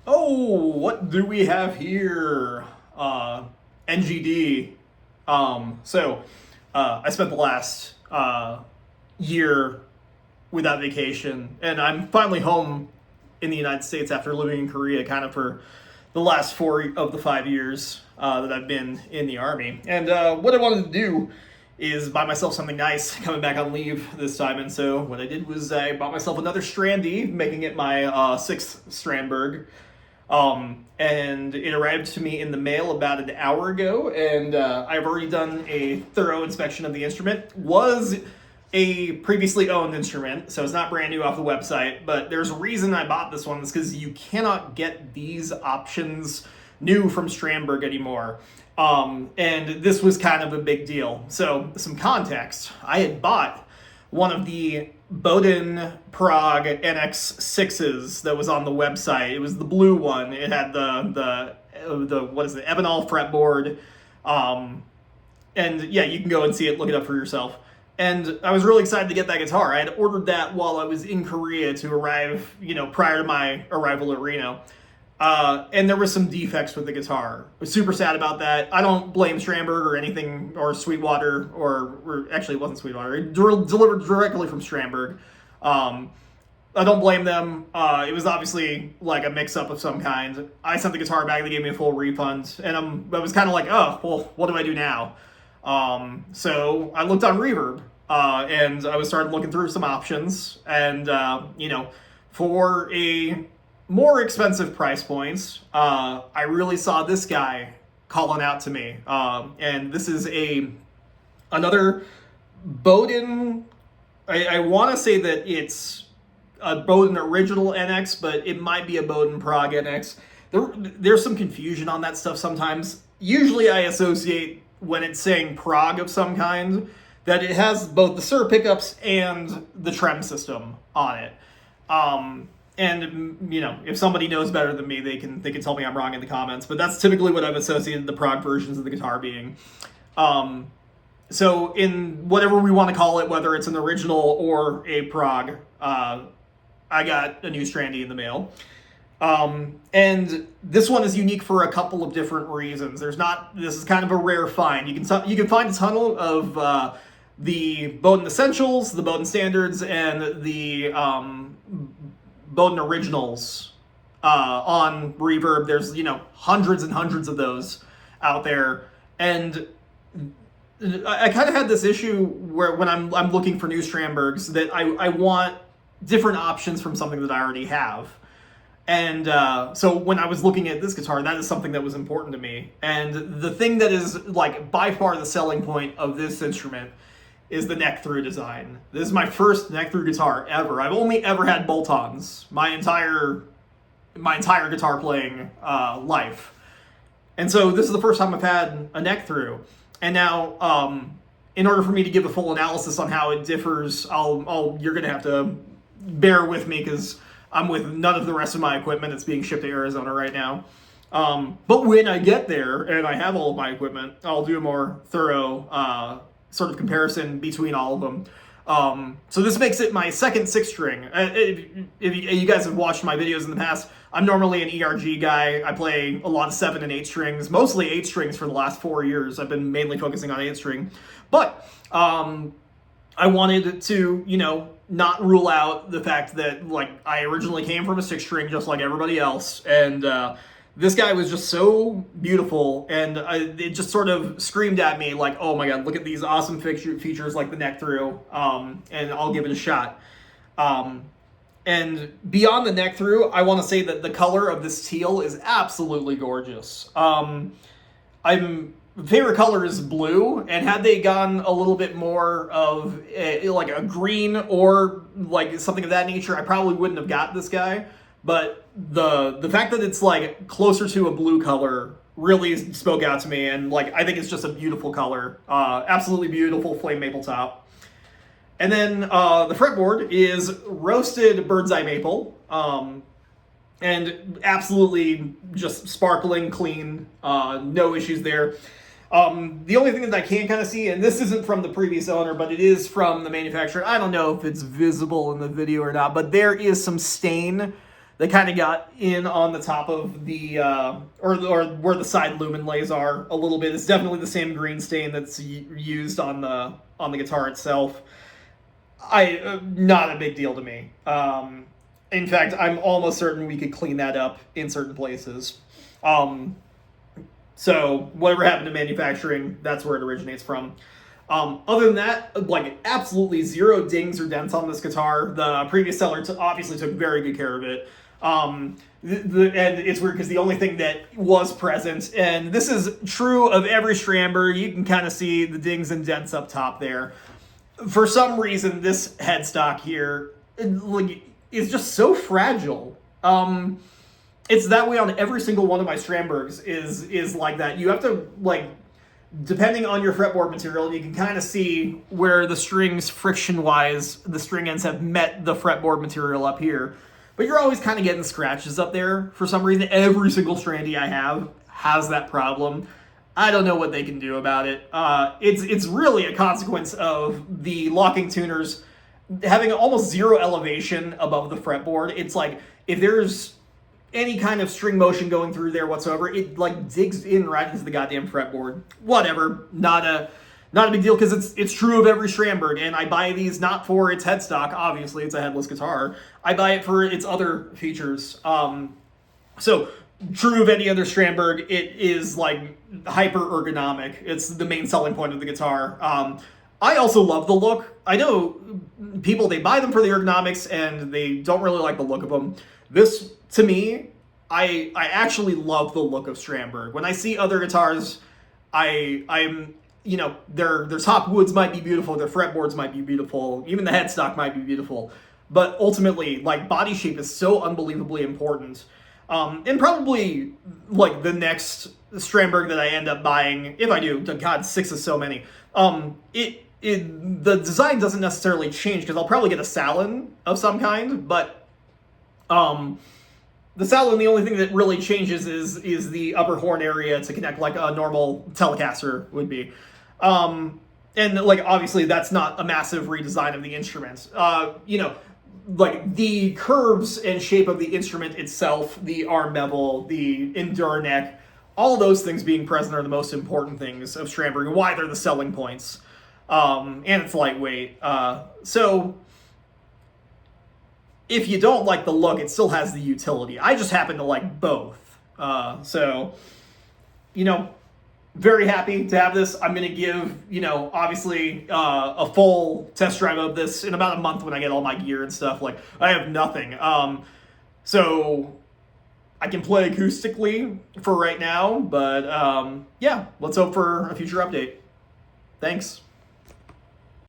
Oh, what do we have here? NGD. I spent the last year without vacation, and I'm finally home in the United States after living in Korea kind of for the last 4 of the 5 years that I've been in the Army. And what I wanted to do is buy myself something nice coming back on leave this time. And so what I did was I bought myself another Strandy, making it my sixth Strandberg. And it arrived to me in the mail about an hour ago, and I've already done a thorough inspection of the instrument. Was a previously owned instrument, so it's not brand new off the website, but there's a reason I bought this one. It's because you cannot get these options new from Strandberg anymore. And this was kind of a big deal. So, some context. I had bought one of the Boden Prague NX6s that was on the website. It was the blue one. It had the what is it, Ebenol fretboard. And yeah, you can go and see it, look it up for yourself. And I was really excited to get that guitar. I had ordered that while I was in Korea to arrive, prior to my arrival at Reno. And there were some defects with the guitar. I was super sad about that. I don't blame Strandberg or anything, or Sweetwater, or actually it wasn't Sweetwater. It delivered directly from Strandberg. I don't blame them. It was obviously like a mix-up of some kind. I sent the guitar back. They gave me a full refund. And I was kind of like, oh, well, what do I do now? So I looked on Reverb, and I started looking through some options. And, for a more expensive price points, I really saw this guy calling out to me. And this is another Boden. I want to say that it's a Boden original NX, but it might be a Boden Prague NX. There's some confusion on that stuff sometimes. Usually I associate, when it's saying Prague of some kind, that it has both the SIR pickups and the trem system on it. And if somebody knows better than me, they can tell me I'm wrong in the comments. But that's typically what I've associated the Prague versions of the guitar being. So in whatever we want to call it, whether it's an original or a Prague, I got a new Strandy in the mail. And this one is unique for a couple of different reasons. This is kind of a rare find. You can find a ton of the Boden Essentials, the Boden Standards, and the Boden Originals on Reverb. There's hundreds and hundreds of those out there, and I kind of had this issue where when I'm looking for new Strandbergs, that I want different options from something that I already have. And so when I was looking at this guitar, that is something that was important to me. And the thing that is like by far the selling point of this instrument is the neck through design. This is my first neck through guitar ever. I've only ever had bolt-ons my entire guitar playing life. And so this is the first time I've had a neck through. And now, in order for me to give a full analysis on how it differs, you're gonna have to bear with me because I'm with none of the rest of my equipment. It's being shipped to Arizona right now. But when I get there and I have all of my equipment, I'll do a more thorough sort of comparison between all of them. So this makes it my second six string. If you guys have watched my videos in the past, I'm normally an ERG guy. I play a lot of 7 and 8 strings, mostly 8 strings for the last 4 years. I've been mainly focusing on 8 string. But I wanted to, not rule out the fact that, like, I originally came from a 6 string just like everybody else. And this guy was just so beautiful, and it just sort of screamed at me like, oh my god, look at these awesome features like the neck through, and I'll give it a shot. And beyond the neck through, I want to say that the color of this teal is absolutely gorgeous. Favorite color is blue, and had they gone a little bit more of like a green or like something of that nature, I probably wouldn't have got this guy. But the fact that it's like closer to a blue color really spoke out to me, and like I think it's just a beautiful color, absolutely beautiful flame maple top. And then the fretboard is roasted bird's eye maple, and absolutely just sparkling clean, no issues there. The only thing that I can kind of see, and this isn't from the previous owner, but it is from the manufacturer. I don't know if it's visible in the video or not, but there is some stain They kind of got in on the top of the or where the side lumen lays are a little bit. It's definitely the same green stain that's used on the guitar itself. Not a big deal to me. In fact, I'm almost certain we could clean that up in certain places. So whatever happened to manufacturing, that's where it originates from. Other than that, like absolutely zero dings or dents on this guitar. The previous seller obviously took very good care of it. And it's weird because the only thing that was present, and this is true of every Strandberg, you can kind of see the dings and dents up top there. For some reason, this headstock here is just so fragile. It's that way on every single one of my Strandbergs is like that. You have to, like, depending on your fretboard material, you can kind of see where the strings, friction-wise, the string ends have met the fretboard material up here. But you're always kind of getting scratches up there. For some reason, every single Strandy I have has that problem. I don't know what they can do about it. It's really a consequence of the locking tuners having almost zero elevation above the fretboard. It's like, if there's any kind of string motion going through there whatsoever, it like digs in right into the goddamn fretboard. Whatever, not a big deal, because it's true of every Strandberg, and I buy these not for its headstock. Obviously, it's a headless guitar. I buy it for its other features. So true of any other Strandberg, it is like hyper ergonomic. It's the main selling point of the guitar. I also love the look. I know people, they buy them for the ergonomics and they don't really like the look of them. This, to me, I actually love the look of Strandberg. When I see other guitars, I'm you know, their top woods might be beautiful, their fretboards might be beautiful, even the headstock might be beautiful, but ultimately, like, body shape is so unbelievably important. And probably, like, the next Strandberg that I end up buying, if I do, God, 6 is so many, the design doesn't necessarily change, because I'll probably get a Salon of some kind, but the Salon, the only thing that really changes is the upper horn area to connect like a normal Telecaster would be. And like, obviously that's not a massive redesign of the instrument. You know, like the curves and shape of the instrument itself, the arm bevel, the Endure neck, all those things being present are the most important things of Strandberg and why they're the selling points. And it's lightweight. So if you don't like the look, it still has the utility. I just happen to like both. So, you know, very happy to have this. I'm going to give, you know, obviously a full test drive of this in about a month when I get all my gear and stuff. Like, I have nothing. So I can play acoustically for right now, but yeah, let's hope for a future update. Thanks.